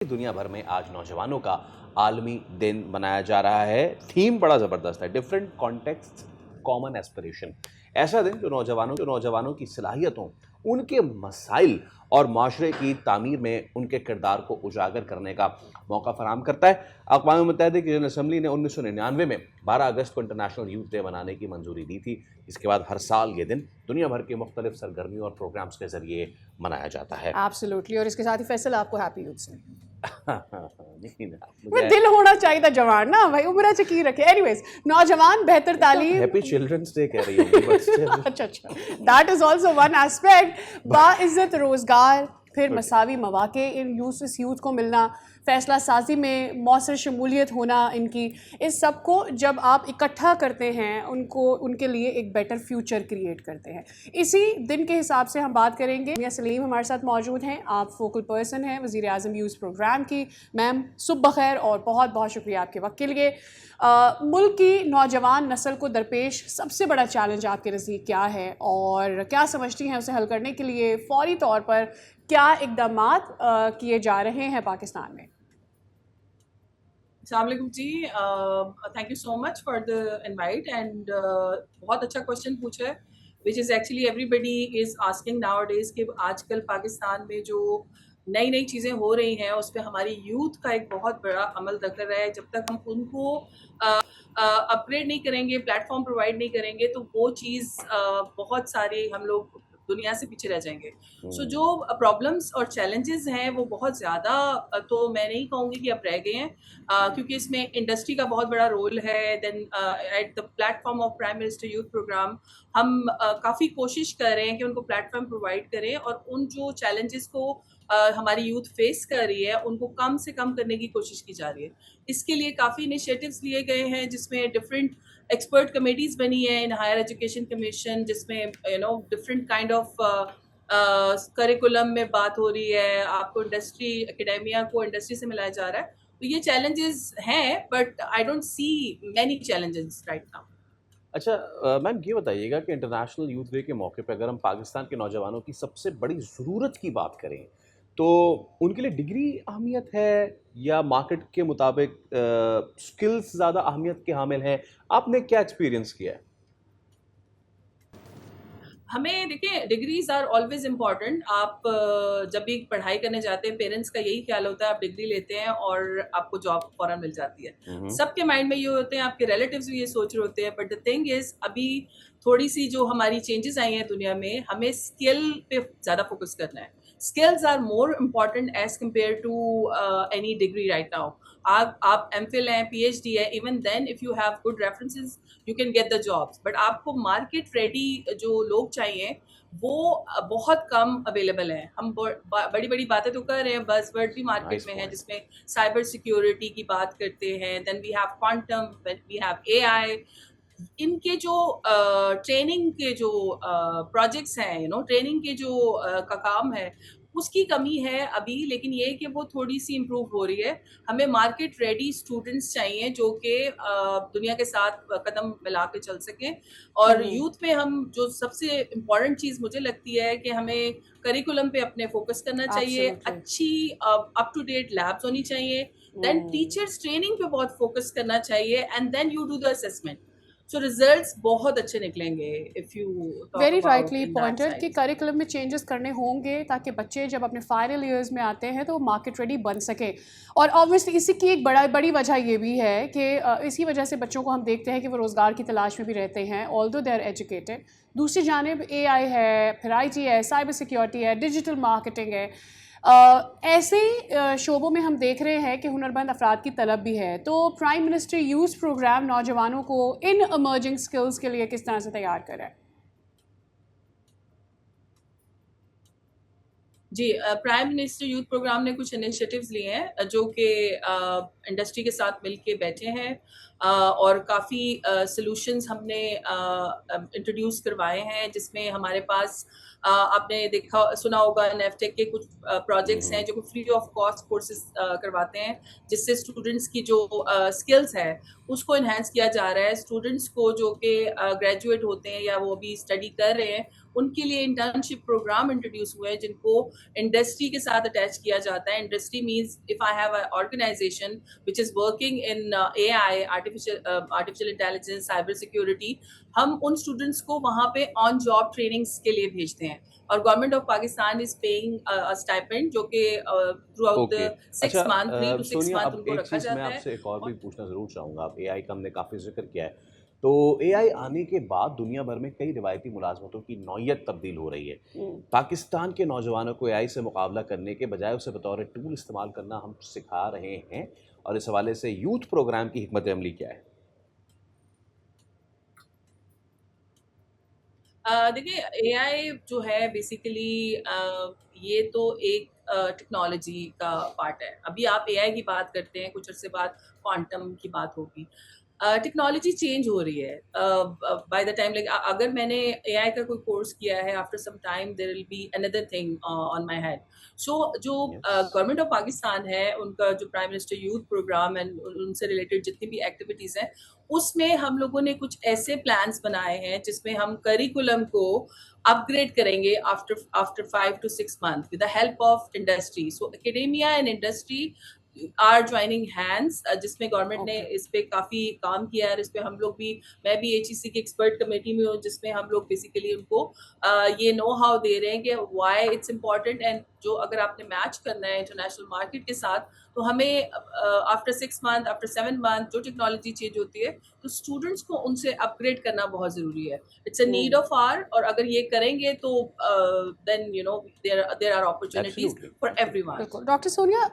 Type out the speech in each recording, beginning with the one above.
دنیا بھر میں آج نوجوانوں کا عالمی دن منایا جا رہا ہے. تھیم بڑا زبردست ہے, ڈفرینٹ کانٹیکسٹ کامن ایسپریشن. ایسا دن جو نوجوانوں کی صلاحیتوں, ان کے مسائل اور معاشرے کی تعمیر میں ان کے کردار کو اجاگر کرنے کا موقع فراہم کرتا ہے. اقوام متحدہ کی جنرل اسمبلی نے 1999 میں 12 اگست کو انٹرنیشنل یوتھ ڈے منانے کی منظوری دی تھی. اس کے بعد ہر سال یہ دن دنیا بھر کے مختلف سرگرمیوں اور پروگرامز کے ذریعے منایا جاتا ہے. ایبسلیوٹلی. اور اس کے ساتھ ہی فیصل, آپ کو ہیپی یوتھ سے نہیں, دل ہونا چاہیے تھا جوان نا بھائی, عمرہ چکی رکھے. اینی ویز, نوجوان بہتر تعلیم, ہیپی چلڈرنس ڈے کہہ رہی ہے. اچھا that is also one aspect. باعزت روزگار, پھر مساوی مواقع ان یوتھ کو ملنا, فیصلہ سازی میں مؤثر شمولیت ہونا ان کی, اس سب کو جب آپ اکٹھا کرتے ہیں ان کے لیے ایک بیٹر فیوچر کریٹ کرتے ہیں. اسی دن کے حساب سے ہم بات کریں گے. میاں سلیم ہمارے ساتھ موجود ہیں, آپ فوکل پرسن ہیں وزیر اعظم یوتھ پروگرام کی. میم صبح بخیر اور بہت بہت شکریہ آپ کے وقت کے لیے. ملک کی نوجوان نسل کو درپیش سب سے بڑا چیلنج آپ کے نزدیک کیا ہے, اور کیا سمجھتی ہیں اسے حل کرنے کے لیے فوری طور پر کیا اقدامات کیے جا رہے ہیں پاکستان میں؟ السلام علیکم جی, thank you so much for the invite and بہت اچھا کوشچن پوچھا ہے which is actually everybody is asking nowadays کہ آج کل پاکستان میں جو نئی چیزیں ہو رہی ہیں اس پہ ہماری یوتھ کا ایک بہت بڑا عمل دخل ہے. جب تک ہم ان کو اپ گریڈ نہیں کریں گے, پلیٹ فارم پرووائڈ نہیں کریں گے, تو وہ چیز بہت سارے ہم لوگ دنیا سے پیچھے رہ جائیں گے. سو جو پرابلمس اور چیلنجز ہیں وہ بہت زیادہ, تو میں نہیں کہوں گی کہ اب رہ گئے ہیں, کیونکہ اس میں انڈسٹری کا بہت بڑا رول ہے. Then at the platform of prime minister youth program ہم کافی کوشش کر رہے ہیں کہ ان کو پلیٹ فارم پرووائڈ کریں, اور ان جو چیلنجز کو ہماری یوتھ فیس کر رہی ہے ان کو کم سے کم کرنے کی کوشش کی جا رہی ہے. اس کے لیے کافی انیشیٹوز لیے گئے ہیں, جس میں ڈفرینٹ ایکسپرٹ کمیٹیز بنی ہیں ان ہائر ایجوکیشن کمیشن, جس میں ڈفرینٹ کائنڈ آف کریکولم میں بات ہو رہی ہے. آپ کو انڈسٹری, اکیڈیمیا کو انڈسٹری سے ملایا جا رہا ہے. تو یہ چیلنجز ہیں, but I don't see many challenges right now. اچھا میم, یہ بتائیے گا کہ انٹرنیشنل یوتھ ڈے کے موقع پہ اگر ہم پاکستان کے نوجوانوں کی سب سے بڑی ضرورت کی بات کریں تو ان کے لیے ڈگری اہمیت ہے یا مارکیٹ کے مطابق اسکلس زیادہ اہمیت کے حامل ہیں؟ آپ نے کیا ایکسپیرینس کیا ہے؟ ہمیں دیکھیں, ڈگریز آر آلویز امپورٹنٹ. آپ جب بھی پڑھائی کرنے جاتے ہیں پیرنٹس کا یہی خیال ہوتا ہے آپ ڈگری لیتے ہیں اور آپ کو جاب فوراً مل جاتی ہے. سب کے مائنڈ میں یہ ہوتے ہیں, آپ کے ریلیٹیوز بھی یہ سوچ رہے ہوتے ہیں. بٹ دا تھنگ از, ابھی تھوڑی سی جو ہماری چینجز آئی ہیں دنیا میں, ہمیں اسکل پہ زیادہ فوکس کرنا ہے. Skills are more important as compare to any degree right now. آپ ایم فل ہیں, پی ایچ ڈی ہے, even then if you have good references you can get the jobs. But آپ کو market ready جو لوگ چاہیے وہ بہت کم اویلیبل ہیں. ہم بڑی بڑی باتیں تو کر رہے ہیں, بس ورڈ بھی مارکیٹ میں ہیں, جس میں سائبر سیکیورٹی کی بات کرتے ہیں. Then we have quantum, we have A I. ان کے جو ٹریننگ کے جو پروجیکٹس ہیں, ٹریننگ کے جو کا کام ہے, اس کی کمی ہے ابھی. لیکن یہ کہ وہ تھوڑی سی امپروو ہو رہی ہے. ہمیں مارکیٹ ریڈی اسٹوڈنٹس چاہیے جو کہ دنیا کے ساتھ قدم ملا کے چل سکیں. اور یوتھ میں ہم جو سب سے امپورٹنٹ چیز مجھے لگتی ہے کہ ہمیں کریکولم پہ اپنے فوکس کرنا چاہیے. اچھی اپ ٹو ڈیٹ لیبس ہونی چاہیے. دین ٹیچرس ٹریننگ پہ بہت فوکس کرنا چاہیے. And then you do the assessment. So results بہت اچھے نکلیں گے if you very rightly pointed کہ کریکولم میں چینجز کرنے ہوں گے تاکہ بچے جب اپنے فائنل ایئرز میں آتے ہیں تو وہ مارکیٹ ریڈی بن سکیں. اور آبویسلی اسی کی ایک بڑی وجہ یہ بھی ہے کہ اسی وجہ سے بچوں کو ہم دیکھتے ہیں کہ وہ روزگار کی تلاش میں بھی رہتے ہیں, آلدو دے آر ایجوکیٹڈ. دوسری جانب اے آئی ہے, پھر آئی ٹی ہے, سائبر سیکیورٹی ہے, ڈیجیٹل مارکیٹنگ ہے. ایسے شعبوں میں ہم دیکھ رہے ہیں کہ ہنرمند افراد کی طلب بھی ہے. تو پرائم منسٹر یوتھ پروگرام نوجوانوں کو ان ایمرجنگ اسکلز کے لیے کس طرح سے تیار کر رہا ہے؟ جی, پرائم منسٹر یوتھ پروگرام نے کچھ انیشیٹوز لیے ہیں جو کہ انڈسٹری کے ساتھ مل کے بیٹھے ہیں, اور کافی سلوشنز ہم نے انٹروڈیوس کروائے ہیں, جس میں ہمارے پاس آپ نے دیکھا سنا ہوگا نیفٹیک کے کچھ پروجیکٹس ہیں جو فری آف کاسٹ کورسز کرواتے ہیں, جس سے اسٹوڈنٹس کی جو اسکلز ہے اس کو انہینس کیا جا رہا ہے. اسٹوڈنٹس کو جو کہ گریجویٹ ہوتے ہیں یا وہ ابھی اسٹڈی کر رہے ہیں ان کے لیے انٹرنشپ پروگرام انٹروڈیوس ہوئے ہیں جن کو انڈسٹری کے ساتھ اٹیچ کیا جاتا ہے. Industry means if I have an organization which is working in A I, artificial intelligence, cyber security, ہم ان اسٹوڈنٹس کو وہاں پہ آن جاب ٹریننگس کے لیے بھیجتے ہیں. اور government of Pakistan is paying stipend جو کہ throughout the 6 month 3 to 6 month ان کو رکھا جاتا ہے. میں آپ سے ایک اور بھی پوچھنا ضرور چاہوں گا. آپ اے آئی کا ہم نے کافی ذکر کیا ہے, تو اے آئی آنے کے بعد دنیا بھر میں کئی روایتی ملازمتوں کی نوعیت تبدیل ہو رہی ہے. پاکستان کے نوجوانوں کو اے آئی سے مقابلہ کرنے کے بجائے اسے بطور ٹول استعمال کرنا ہم سکھا رہے ہیں, اور اس حوالے سے یوتھ پروگرام کی حکمت عملی کیا ہے؟ دیکھیے اے آئی جو ہے بیسیکلی یہ تو ایک ٹیکنالوجی کا پارٹ ہے. ابھی آپ اے آئی کی بات کرتے ہیں, کچھ عرصے بعد کوانٹم کی بات ہوگی. ٹیکنالوجی چینج ہو رہی ہے بائی دا ٹائم. لائک اگر میں نے اے آئی کا کوئی کورس کیا ہے, after some time there will be another thing on my head. So جو گورنمنٹ آف پاکستان ہے, ان کا جو prime minister youth program and ان سے ریلیٹڈ جتنی بھی ایکٹیویٹیز ہیں, اس میں ہم لوگوں نے کچھ ایسے پلانس بنائے ہیں جس میں ہم کریکولم کو اپ گریڈ کریں گے after 5 to 6 months with the help of industry. So academia and industry are joining hands, جس میں گورنمنٹ نے اس پہ کافی کام کیا ہے. اس پہ ہم لوگ بھی, میں بھی ایچ ای سی کی ایکسپرٹ کمیٹی میں ہوں, جس میں ہم لوگ بیسیکلی ان کو یہ نو ہاؤ دے رہے ہیں کہ وائی اٹس امپورٹنٹ. اینڈ جو اگر آپ نے میچ کرنا ہے انٹرنیشنل مارکیٹ کے ساتھ, تو ہمیں آفٹر 6 month, آفٹر 7 month جو ٹیکنالوجی چینج ہوتی ہے, تو اسٹوڈنٹس کو ان سے اپ گریڈ کرنا بہت ضروری ہے. It's a need of our, اور اگر یہ کریں گے تو then you know there are opportunities for everyone. بالکل. ڈاکٹر سونیا,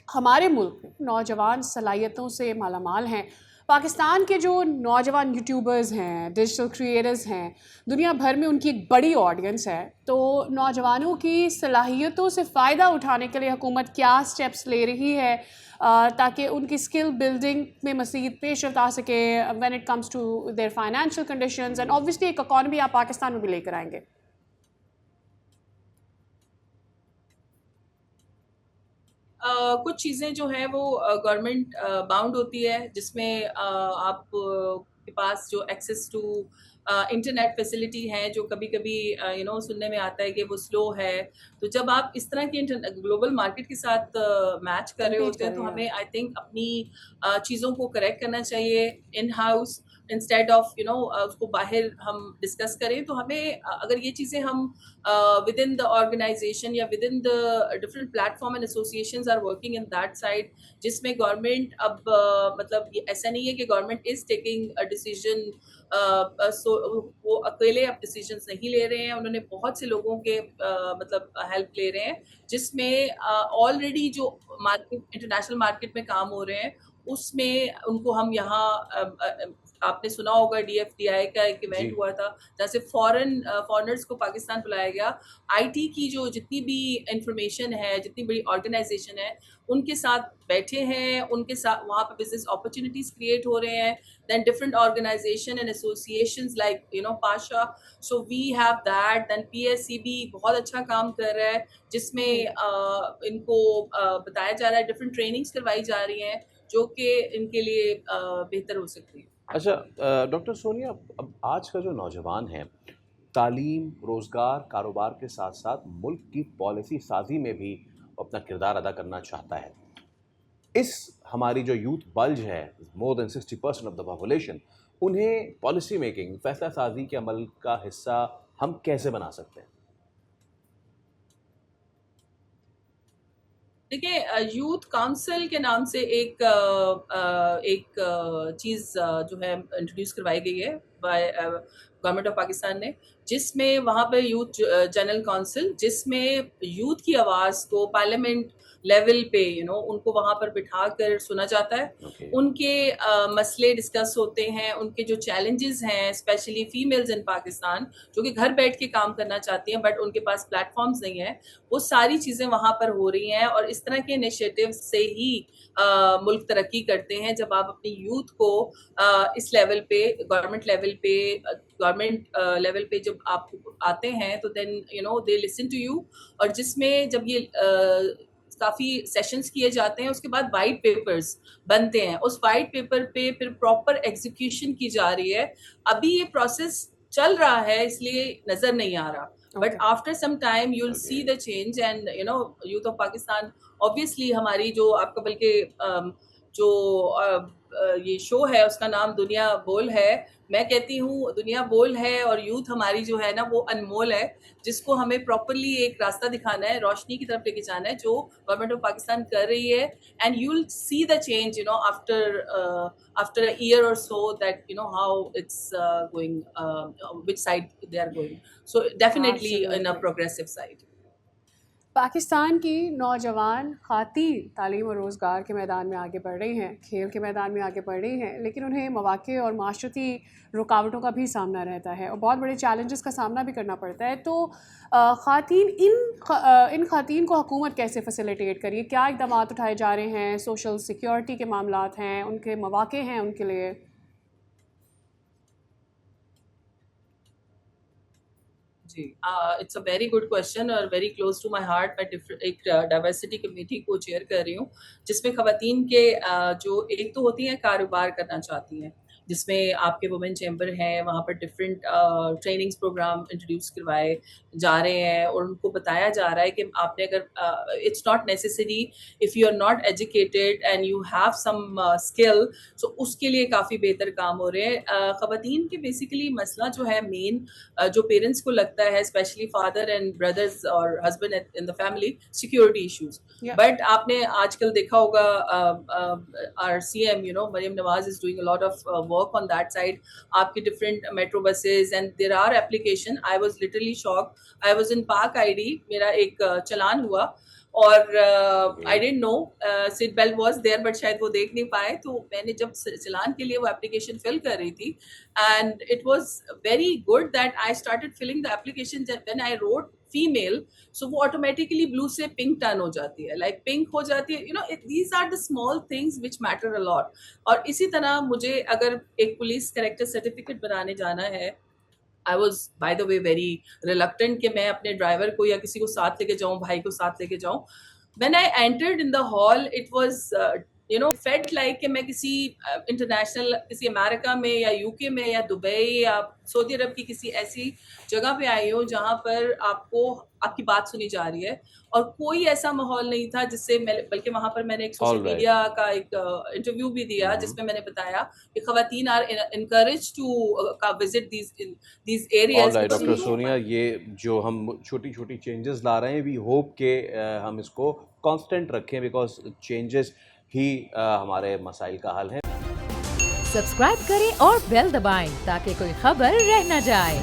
ہمارے ملک میں نوجوان صلاحیتوں سے مالا مال ہیں. پاکستان کے جو نوجوان یوٹیوبرز ہیں, ڈیجیٹل کریٹرز ہیں, دنیا بھر میں ان کی ایک بڑی آڈینس ہے. تو نوجوانوں کی صلاحیتوں سے فائدہ اٹھانے کے لیے حکومت کیا اسٹیپس لے رہی ہے تاکہ ان کی اسکل بلڈنگ میں مزید پیش رفت آ سکے when it comes to their financial conditions, and obviously ایک اکانومی آپ پاکستان میں بھی لے کر آئیں گے؟ کچھ چیزیں جو ہیں وہ گورنمنٹ باؤنڈ ہوتی ہے, جس میں آپ کے پاس جو ایکسیس ٹو انٹرنیٹ فیسلٹی ہیں, جو کبھی کبھی یو نو سننے میں آتا ہے کہ وہ سلو ہے. تو جب آپ اس طرح کی گلوبل مارکیٹ کے ساتھ میچ کر رہے ہوتے ہیں, تو ہمیں آئی تھنک اپنی چیزوں کو کریکٹ کرنا چاہیے in house, instead of you know اس کو باہر ہم ڈسکس کریں. تو ہمیں اگر یہ چیزیں ہم ود ان دا آرگنائزیشن یا within the different platform and associations are working in that side, جس میں گورنمنٹ اب مطلب ایسا نہیں ہے کہ government is taking a decision, وہ اکیلے اب ڈیسیژنس نہیں لے رہے ہیں, انہوں نے بہت سے لوگوں کے مطلب ہیلپ لے رہے ہیں, جس میں آلریڈی جو مارکیٹ انٹرنیشنل مارکیٹ میں کام ہو رہے ہیں, اس میں ان کو ہم یہاں, آپ نے سنا ہوگا ڈی ایف ڈی آئی کا ایک ایونٹ ہوا تھا جہاں سے فارنرز کو پاکستان بلایا گیا. آئی ٹی کی جو جتنی بھی انفارمیشن ہے, جتنی بڑی آرگنائزیشن ہے, ان کے ساتھ بیٹھے ہیں, ان کے ساتھ وہاں پہ بزنس اپرچونیٹیز کریٹ ہو رہے ہیں. Then different organization and associations like you know PASHA, so we have that. Then P S C بھی بہت اچھا کام کر رہا ہے, جس میں ان کو بتایا جا رہا ہے, ڈفرنٹ ٹریننگس کروائی جا رہی ہیں جو کہ ان کے لیے بہتر ہو سکتی ہے. اچھا ڈاکٹر سونیا, اب آج کا جو نوجوان ہے تعلیم, روزگار, کاروبار کے ساتھ ساتھ ملک کی پالیسی سازی میں بھی اپنا کردار ادا کرنا چاہتا ہے. اس ہماری جو یوتھ بلج ہے, مور دین 60% آف دا پاپولیشن, انہیں پالیسی میکنگ, فیصلہ سازی کے عمل کا حصہ ہم کیسے بنا سکتے ہیں؟ دیکھیے, یوتھ کاؤنسل کے نام سے ایک چیز جو ہے انٹروڈیوس کروائی گئی ہے بائی گورنمنٹ آف پاکستان نے, جس میں وہاں پہ یوتھ جنرل کاؤنسل, جس میں یوتھ کی آواز کو پارلیمنٹ لیول پہ یو نو ان کو وہاں پر بٹھا کر سنا جاتا ہے. ان کے مسئلے ڈسکس ہوتے ہیں, ان کے جو چیلنجز ہیں اسپیشلی فیمیلز ان پاکستان جو کہ گھر بیٹھ کے کام کرنا چاہتی ہیں بٹ ان کے پاس پلیٹ فارمز نہیں ہیں, وہ ساری چیزیں وہاں پر ہو رہی ہیں. اور اس طرح کے انیشیٹو سے ہی ملک ترقی کرتے ہیں. جب آپ اپنی یوتھ کو اس لیول پہ, گورنمنٹ لیول پہ جب آپ آتے ہیں, تو then you know they listen to you. اور جس میں جب یہ کافی سیشنز کیے جاتے ہیں, اس کے بعد وائٹ پیپرز بنتے ہیں, اس وائٹ پیپر پہ پھر پراپر ایگزیکیوشن کی جا رہی ہے. ابھی یہ پروسیس چل رہا ہے اس لیے نظر نہیں آ رہا. But after some time you'll see the change, and you know Youth of Pakistan obviously ہماری جو آپ کا بلکہ جو یہ شو ہے اس کا نام دنیا بول ہے. میں کہتی ہوں دنیا بول ہے اور یوتھ ہماری جو ہے نا وہ انمول ہے, جس کو ہمیں پراپرلی ایک راستہ دکھانا ہے, روشنی کی طرف لے کے جانا ہے, جو گورنمنٹ آف پاکستان کر رہی ہے. And you will see the change after a year or so, that how it's going, which side they are going. So definitely in a progressive side. Pakistan کی نوجوان خواتین تعلیم اور روزگار کے میدان میں آگے بڑھ رہی ہیں, کھیل کے میدان میں آگے بڑھ رہی ہیں, لیکن انہیں مواقع اور معاشرتی رکاوٹوں کا بھی سامنا رہتا ہے اور بہت بڑے چیلنجز کا سامنا بھی کرنا پڑتا ہے. تو ان خواتین کو حکومت کیسے فیسیلیٹیٹ کریے؟ کیا اقدامات اٹھائے جا رہے ہیں؟ سوشل سیکیورٹی کے معاملات ہیں, ان کے مواقع ہیں ان کے لیے؟ جی, it's a very good question اور very close to my heart. میں ایک ڈائیورسٹی کمیٹی کو چیئر کر رہی ہوں, جس میں خواتین کے جو ایک تو ہوتی ہیں کاروبار کرنا چاہتی ہیں, جس میں آپ کے وومن چیمبر ہیں, وہاں پر ڈفرینٹ ٹریننگس پروگرام انٹروڈیوس کروائے جا رہے ہیں, اور ان کو بتایا جا رہا ہے کہ آپ نے اگر it's not necessary if you are not educated and you have some skill, so اس کے لیے کافی بہتر کام ہو رہے ہیں. خواتین کے بیسیکلی مسئلہ جو ہے مین جو پیرنٹس کو لگتا ہے, اسپیشلی فادر اینڈ بردرز اور husband in the family, security issues. But آپ نے آج کل دیکھا ہوگا our CM Maryam Nawaz is doing a lot of work on that side. آپ کی different metro buses and there are application. I was literally shocked. I was in Park ID, میرا ایک چلان ہوا اور I didn't know seat belt was there, but شاید وہ دیکھ نہیں پائے. تو میں نے جب چلان کے لیے وہ application fill کر رہی تھی, and it was very good that I started filling the application when I wrote female, so وہ automatically blue سے pink turn ہو جاتی ہے, like pink ہو جاتی ہے. These are the small things which matter a lot. اور اسی طرح مجھے اگر ایک پولیس کریکٹر سرٹیفکیٹ بنانے جانا ہے, I was by the way very reluctant کہ میں اپنے ڈرائیور کو یا کسی کو ساتھ لے کے جاؤں, بھائی کو ساتھ لے کے جاؤں. When I entered in the hall, it was felt like کہ میں کسی انٹرنیشنل, کسی امریکہ میں یا UK میں یا دبئی یا سعودی عرب کی کسی ایسی جگہ پہ آئی ہوں جہاں پر آپ کی بات سنی جا رہی ہے, اور کوئی ایسا ماحول نہیں تھا جس سے بلکہ وہاں پر میں نے ایک سوشل میڈیا کا ایک انٹرویو بھی دیا جس میں میں نے بتایا کہ خواتین are encourage to visit these areas. Doctor Sonia, یہ جو ہم چھوٹی چھوٹی چینجز لا رہے ہیں, وی ہوپ کہ ہم اس کو کانسٹنٹ رکھیں, بیکاز چینجز ہی ہمارے مسائل کا حل ہے. سبسکرائب کریں اور بیل دبائیں تاکہ کوئی خبر رہ نہ جائے.